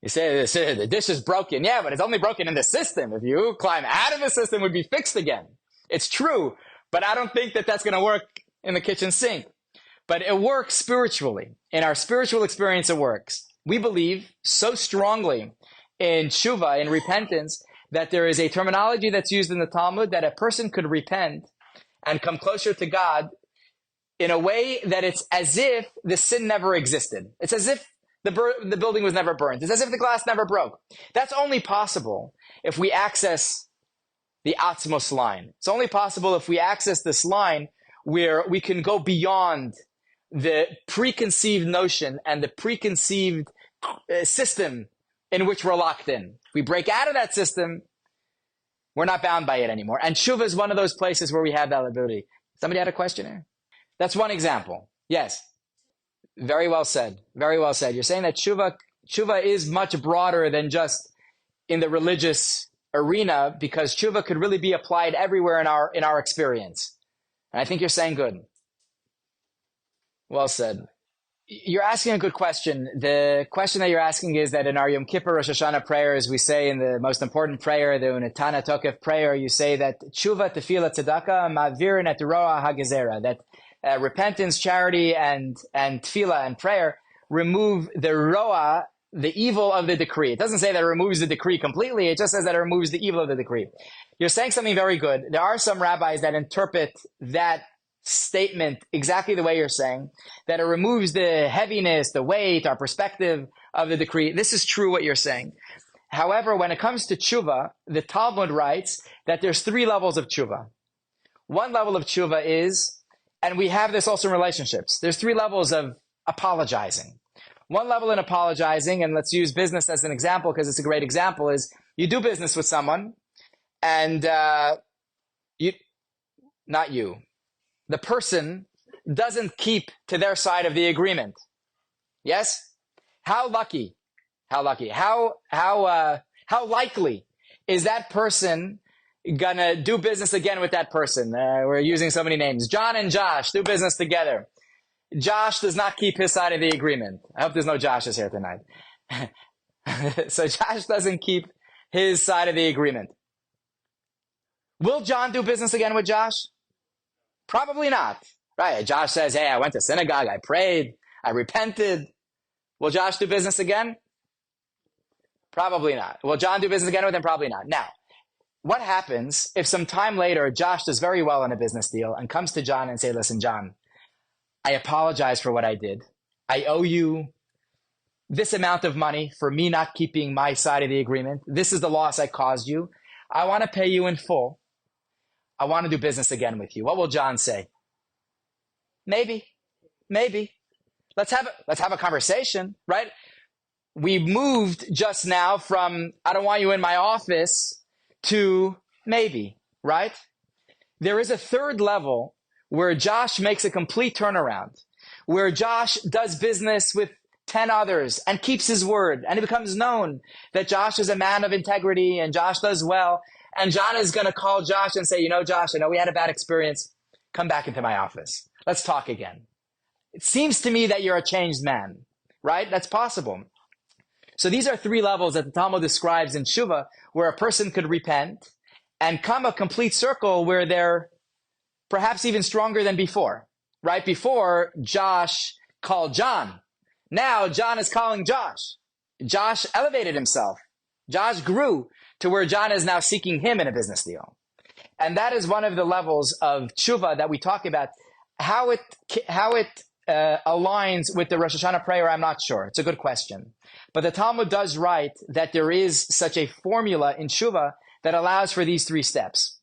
You say the dish is broken. Yeah, but it's only broken in the system. If you climb out of the system, it would be fixed again. It's true, but I don't think that that's going to work in the kitchen sink. But it works spiritually. In our spiritual experience, it works. We believe so strongly in tshuva, in repentance, that there is a terminology that's used in the Talmud that a person could repent and come closer to God in a way that it's as if the sin never existed. It's as if the building was never burned. It's as if the glass never broke. That's only possible if we access the Atzmos line. It's only possible if we access this line where we can go beyond the preconceived notion and the preconceived system in which we're locked in. If we break out of that system, we're not bound by it anymore. And tshuva is one of those places where we have that ability. Somebody had a question here? That's one example. Yes. Very well said. Very well said. You're saying that tshuva is much broader than just in the religious arena, because tshuva could really be applied everywhere in our experience. And I think you're saying good. Well said. You're asking a good question. The question that you're asking is that in our Yom Kippur Rosh Hashanah prayers, we say in the most important prayer, the Unetana Tokef prayer, you say that tshuva, tefillah, tzedakah, ma'avir et roa hagezera, that repentance, charity, and tefillah and prayer remove the roa, the evil of the decree. It doesn't say that it removes the decree completely. It just says that it removes the evil of the decree. You're saying something very good. There are some rabbis that interpret that statement exactly the way you're saying, that it removes the heaviness, the weight, our perspective of the decree. This is true what you're saying. However, when it comes to tshuva, the Talmud writes that there's 3 levels of tshuva. One level of tshuva is, and we have this also in relationships, there's 3 levels of apologizing. One level in apologizing, and let's use business as an example because it's a great example, is you do business with someone and the person doesn't keep to their side of the agreement. Yes? How likely is that person gonna do business again with that person? We're using so many names. John and Josh do business together. Josh does not keep his side of the agreement. I hope there's no Joshes here tonight. So Josh doesn't keep his side of the agreement. Will John do business again with Josh? Probably not. Right? Josh says, hey, I went to synagogue, I prayed, I repented. Will Josh do business again? Probably not. Will John do business again with him? Probably not. Now, what happens if some time later Josh does very well in a business deal and comes to John and say, listen, John, I apologize for what I did. I owe you this amount of money for me not keeping my side of the agreement. This is the loss I caused you. I want to pay you in full. I want to do business again with you. What will John say? Maybe. Let's have a conversation, right? We moved just now from I don't want you in my office to maybe, right? There is a third level where Josh makes a complete turnaround, where Josh does business with 10 others and keeps his word, and it becomes known that Josh is a man of integrity and Josh does well. And John is going to call Josh and say, you know, Josh, I know we had a bad experience. Come back into my office. Let's talk again. It seems to me that you're a changed man, right? That's possible. So these are 3 levels that the Talmud describes in Tshuva, where a person could repent and come a complete circle where they're perhaps even stronger than before, right? Before, Josh called John. Now, John is calling Josh. Josh elevated himself. Josh grew to where John is now seeking him in a business deal. And that is one of the levels of tshuva that we talk about. How it aligns with the Rosh Hashanah prayer, I'm not sure. It's a good question. But the Talmud does write that there is such a formula in tshuva that allows for these three steps.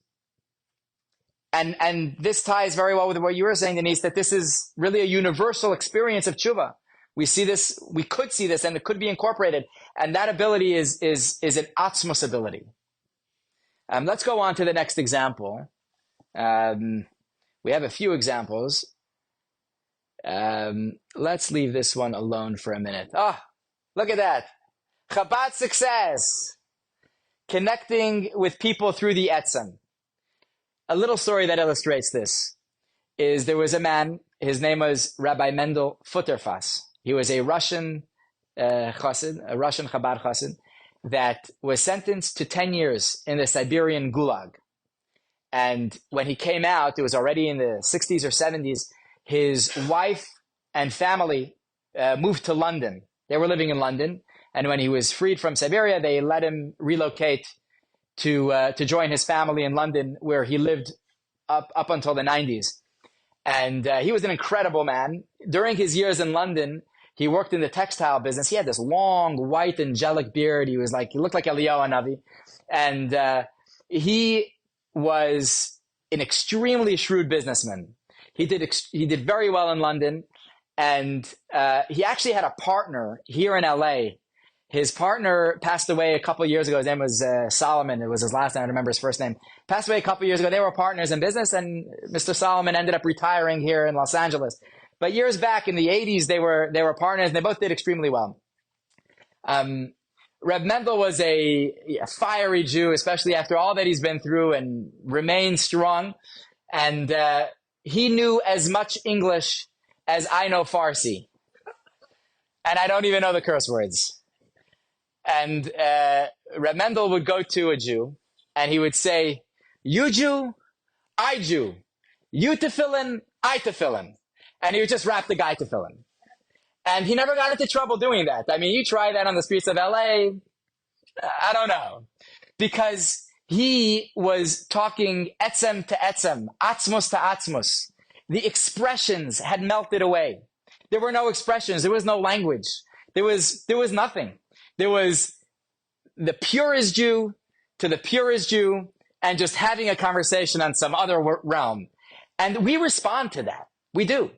And this ties very well with what you were saying, Denise, that this is really a universal experience of tshuva. We see this, we could see this, and it could be incorporated. And that ability is an atzmos ability. Let's go on to the next example. We have a few examples. Let's leave this one alone for a minute. Oh, look at that. Chabad success. Connecting with people through the etzem. A little story that illustrates this is there was a man, his name was Rabbi Mendel Futterfass. He was a Russian chassid, a Russian Chabad chassid, that was sentenced to 10 years in the Siberian Gulag. And when he came out, it was already in the 60s or 70s, his wife and family moved to London. They were living in London. And when he was freed from Siberia, they let him relocate to join his family in London, where he lived up until the 90s. And he was an incredible man. During his years in London, he worked in the textile business. He had this long, white, angelic beard. He looked like Eliyahu Hanavi. And he was an extremely shrewd businessman. He did very well in London. And he actually had a partner here in LA. His partner passed away a couple of years ago. His name was Solomon. It was his last name. I don't remember his first name. Passed away a couple of years ago. They were partners in business, and Mr. Solomon ended up retiring here in Los Angeles. But years back in the 80s, they were partners, and they both did extremely well. Reb Mendel was a fiery Jew, especially after all that he's been through, and remained strong. And he knew as much English as I know Farsi. And I don't even know the curse words. And Reb Mendel would go to a Jew, and he would say, "You Jew, I Jew. You tefillin, I tefillin." And he would just wrap the guy tefillin. And he never got into trouble doing that. I mean, you try that on the streets of LA, I don't know. Because he was talking etzem to etzem, atzmos to atzmos. The expressions had melted away. There were no expressions. There was no language. There was nothing. There was the purest Jew to the purest Jew, and just having a conversation on some other realm. And we respond to that. We do.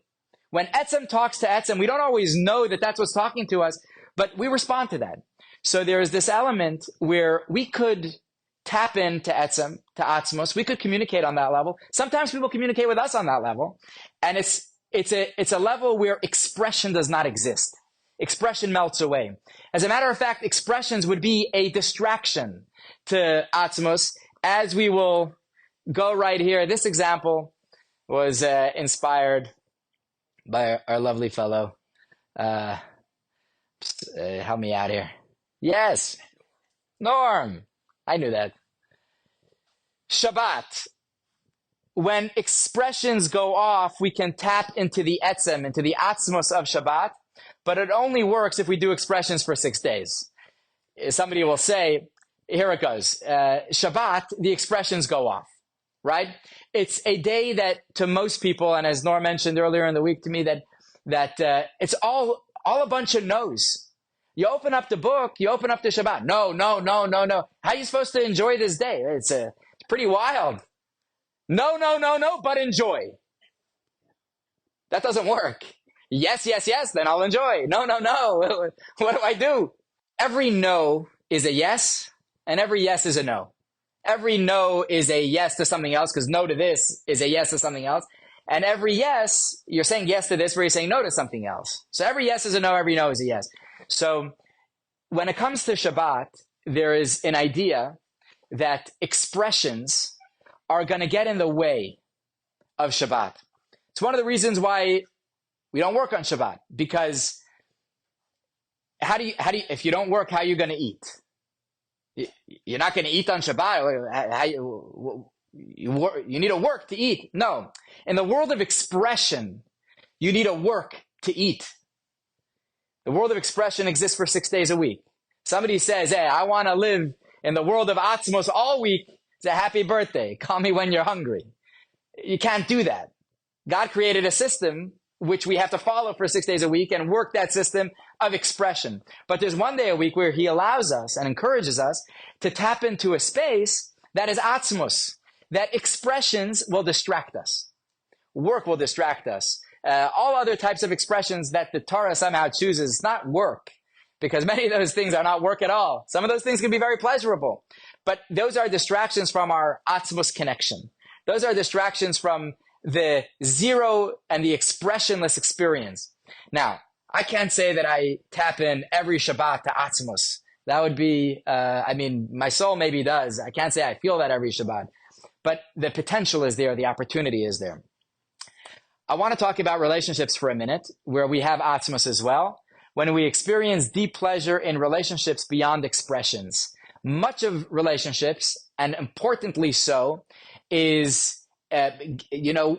When etzem talks to etzem, we don't always know that that's what's talking to us, but we respond to that. So there is this element where we could tap into etzem, to atzmos. We could communicate on that level. Sometimes people communicate with us on that level. And it's a level where expression does not exist. Expression melts away. As a matter of fact, expressions would be a distraction to atzmos, as we will go right here. This example was inspired by our lovely fellow. Help me out here. Yes, Norm. I knew that. Shabbat. When expressions go off, we can tap into the etzem, into the atzmos of Shabbat, but it only works if we do expressions for 6 days. Somebody will say, here it goes. Shabbat, the expressions go off, right? It's a day that to most people, and as Norm mentioned earlier in the week to me, that it's all a bunch of no's. You open up the book, you open up the Shabbat. No. How are you supposed to enjoy this day? It's pretty wild. No, but enjoy. That doesn't work. Yes, then I'll enjoy. No. What do I do? Every no is a yes, and every yes is a no. Every no is a yes to something else, because no to this is a yes to something else. And every yes, you're saying yes to this, where you're saying no to something else. So every yes is a no, every no is a yes. So when it comes to Shabbat, there is an idea that expressions are going to get in the way of Shabbat. It's one of the reasons why we don't work on Shabbat, because how do you, if you don't work, how are you going to eat? You're not going to eat on Shabbat. You need to work to eat. No. In the world of expression, you need to work to eat. The world of expression exists for 6 days a week. Somebody says, hey, I want to live in the world of Atzmos all week. It's a happy birthday. Call me when you're hungry. You can't do that. God created a system which we have to follow for 6 days a week and work that system of expression. But there's one day a week where he allows us and encourages us to tap into a space that is Atzmos, that expressions will distract us. Work will distract us. All other types of expressions that the Torah somehow chooses, it's not work, because many of those things are not work at all. Some of those things can be very pleasurable, but those are distractions from our Atzmos connection. Those are distractions from the zero and the expressionless experience. Now, I can't say that I tap in every Shabbat to Atzmos. That would be, my soul maybe does. I can't say I feel that every Shabbat, but the potential is there. The opportunity is there. I want to talk about relationships for a minute, where we have Atzmos as well. When we experience deep pleasure in relationships beyond expressions, much of relationships, and importantly so, is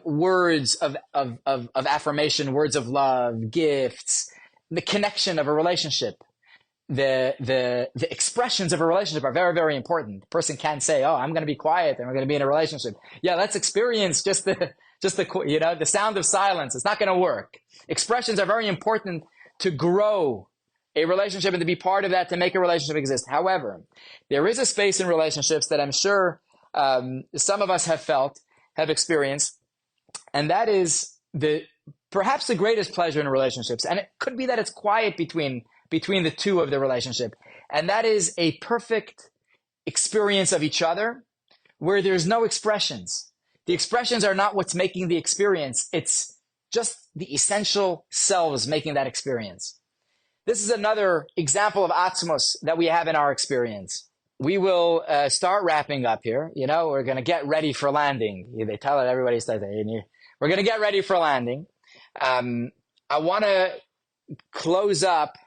words of affirmation, words of love, gifts, the connection of a relationship. The expressions of a relationship are very, very important. The person can't say, oh, I'm going to be quiet and we're going to be in a relationship. Yeah, let's experience just the sound of silence. It's not going to work. Expressions are very important to grow a relationship and to be part of that, to make a relationship exist. However, there is a space in relationships that I'm sure some of us have experienced, and that is perhaps the greatest pleasure in relationships. And it could be that it's quiet between the two of the relationship. And that is a perfect experience of each other where there's no expressions. The expressions are not what's making the experience. It's just the essential selves making that experience. This is another example of Atzmos that we have in our experience. We will start wrapping up here. We're going to get ready for landing. They tell it, everybody says, we're going to get ready for landing. I want to close up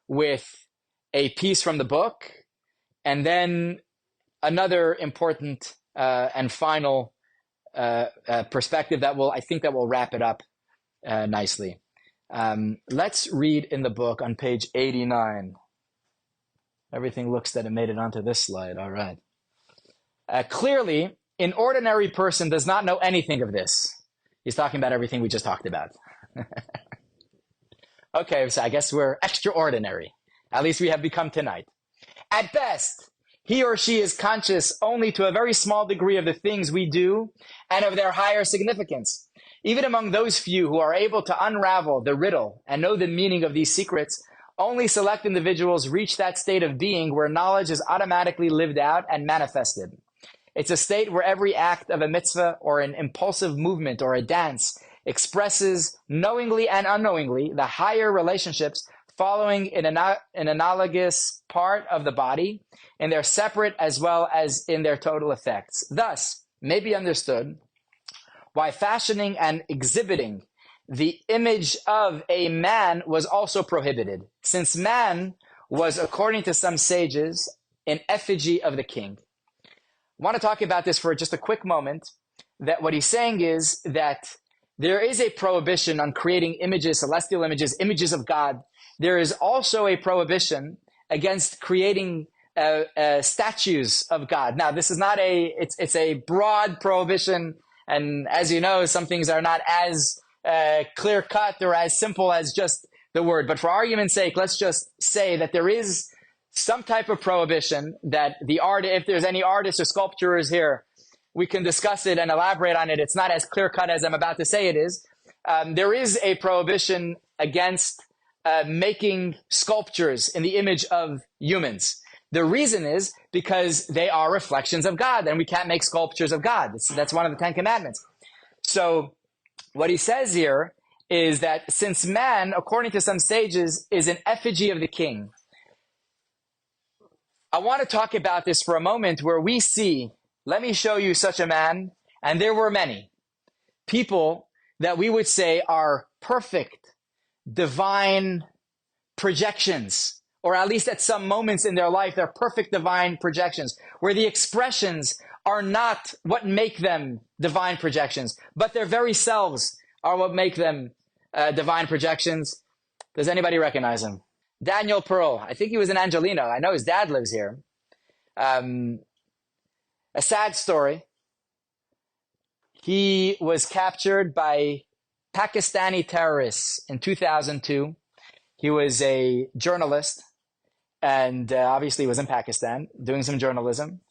with a piece from the book, and then another important and final perspective that will wrap it up nicely. Let's read in the book on page 89. Everything looks that it made it onto this slide. All right. Clearly, an ordinary person does not know anything of this. He's talking about everything we just talked about. Okay, so I guess we're extraordinary. At least we have become tonight. At best, he or she is conscious only to a very small degree of the things we do and of their higher significance. Even among those few who are able to unravel the riddle and know the meaning of these secrets, only select individuals reach that state of being where knowledge is automatically lived out and manifested. It's a state where every act of a mitzvah or an impulsive movement or a dance expresses knowingly and unknowingly the higher relationships following an analogous part of the body in their separate as well as in their total effects. Thus, may be understood why fashioning and exhibiting the image of a man was also prohibited, since man was, according to some sages, an effigy of the king. I want to talk about this for just a quick moment, that what he's saying is that there is a prohibition on creating images, celestial images, images of God. There is also a prohibition against creating statues of God. Now, this is not it's a broad prohibition. And as you know, some things are not as clear cut or as simple as just the word. But for argument's sake, let's just say that there is some type of prohibition that if there's any artists or sculptors here, we can discuss it and elaborate on it. It's not as clear cut as I'm about to say it is. There is a prohibition against making sculptures in the image of humans. The reason is because they are reflections of God, and we can't make sculptures of God. That's one of the 10 Commandments. So what he says here is that since man, according to some sages, is an effigy of the king, I want to talk about this for a moment where we see, let me show you such a man, and there were many people that we would say are perfect divine projections, or at least at some moments in their life, they're perfect divine projections, where the expressions are not what make them divine projections, but their very selves are what make them divine projections. Does anybody recognize him? Daniel Pearl. I think he was in Angelino. I know his dad lives here. A sad story. He was captured by Pakistani terrorists in 2002. He was a journalist, and obviously he was in Pakistan doing some journalism.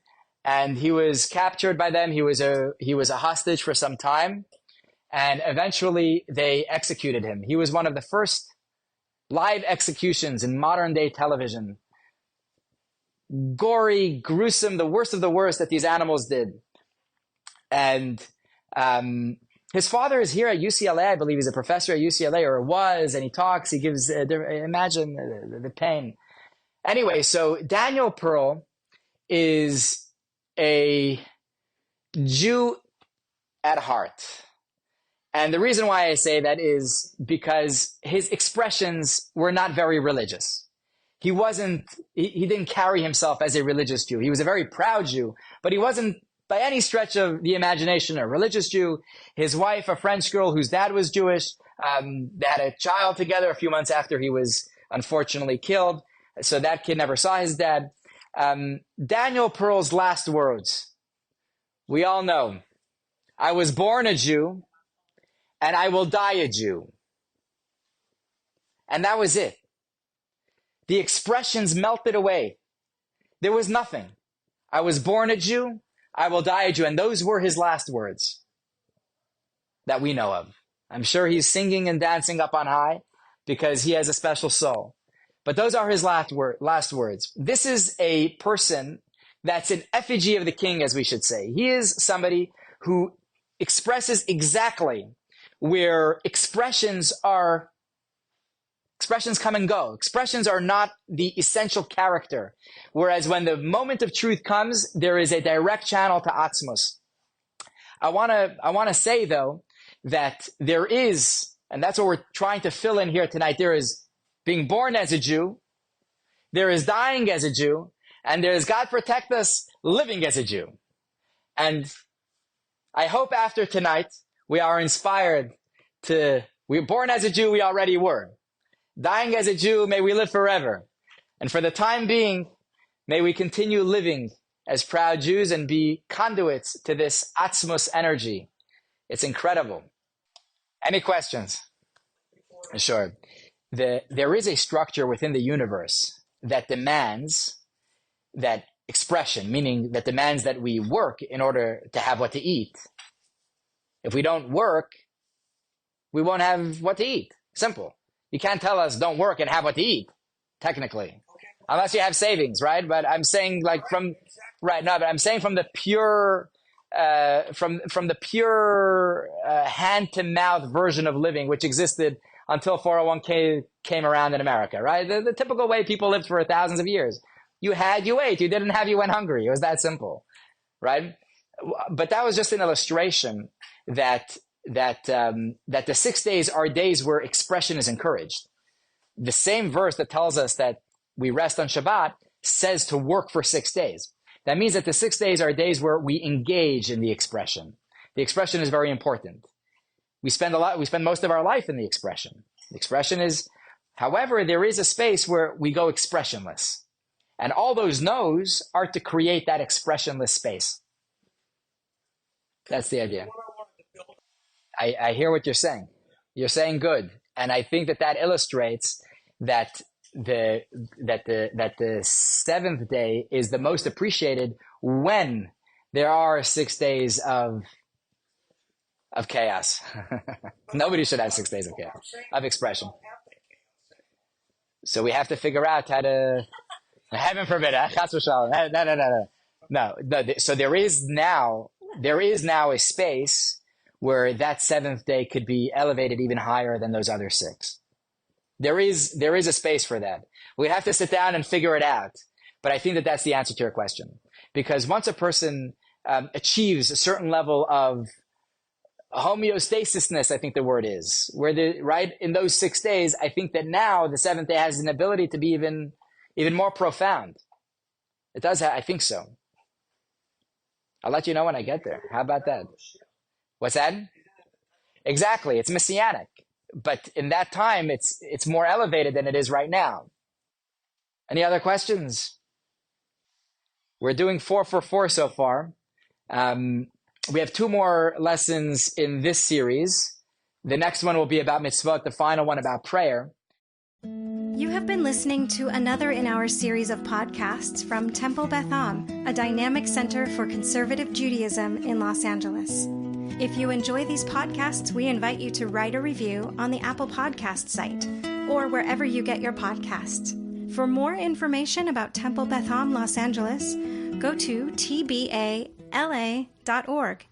And he was captured by them. He was a hostage for some time, and eventually they executed him. He was one of the first live executions in modern day television. Gory, gruesome, the worst of the worst that these animals did. And his father is here at UCLA. I believe he's a professor at UCLA, or was, and he talks. He gives, imagine the pain. Anyway, so Daniel Pearl is a Jew at heart. And the reason why I say that is because his expressions were not very religious. He didn't carry himself as a religious Jew. He was a very proud Jew, but he wasn't by any stretch of the imagination a religious Jew. His wife, a French girl whose dad was Jewish, they had a child together a few months after he was unfortunately killed. So that kid never saw his dad. Daniel Pearl's last words, we all know, I was born a Jew and I will die a Jew. And that was it. The expressions melted away. There was nothing. I was born a Jew, I will die a Jew. And those were his last words that we know of. I'm sure he's singing and dancing up on high because he has a special soul. But those are his last words. This is a person that's an effigy of the king, as we should say. He is somebody who expresses exactly where expressions come and go. Expressions are not the essential character. Whereas when the moment of truth comes, there is a direct channel to Atzmos. I want to say, though, that there is, and that's what we're trying to fill in here tonight, there is being born as a Jew, there is dying as a Jew, and there is, God protect us, living as a Jew. And I hope after tonight, we are inspired we're born as a Jew, we already were. Dying as a Jew, may we live forever. And for the time being, may we continue living as proud Jews and be conduits to this Atzmos energy. It's incredible. Any questions? Sure. There is a structure within the universe that demands that expression, meaning that demands that we work in order to have what to eat. If we don't work, we won't have what to eat. Simple. You can't tell us don't work and have what to eat, technically. Unless you have savings, right? But I'm saying I'm saying from the pure from the pure hand-to-mouth version of living, which existed until 401k came around in America, right? The typical way people lived for thousands of years. You had, you ate. You didn't have, you went hungry. It was that simple, right? But that was just an illustration that the 6 days are days where expression is encouraged. The same verse that tells us that we rest on Shabbat says to work for 6 days. That means that the 6 days are days where we engage in the expression. The expression is very important. We spend most of our life in the expression. The expression is, however, there is a space where we go expressionless. And all those no's are to create that expressionless space. That's the idea. I hear what you're saying. You're saying good. And I think that illustrates that the seventh day is the most appreciated when there are 6 days of chaos. Nobody should have 6 days of chaos, of expression. So we have to figure out how to, heaven forbid, no. So there is now a space where that seventh day could be elevated even higher than those other 6. There is a space for that. We have to sit down and figure it out. But I think that that's the answer to your question. Because once a person achieves a certain level of homeostasisness, I think the word is, right in those 6 days, I think that now the seventh day has an ability to be even more profound. It does. I think so. I'll let you know when I get there. How about that? What's that? Exactly. It's messianic. But in that time, it's more elevated than it is right now. Any other questions? We're doing 4 for 4 so far. We have 2 more lessons in this series. The next one will be about mitzvot, the final one about prayer. You have been listening to another in our series of podcasts from Temple Beth Am, a dynamic center for conservative Judaism in Los Angeles. If you enjoy these podcasts, we invite you to write a review on the Apple Podcast site or wherever you get your podcasts. For more information about Temple Beth Am Los Angeles, go to tbala.org.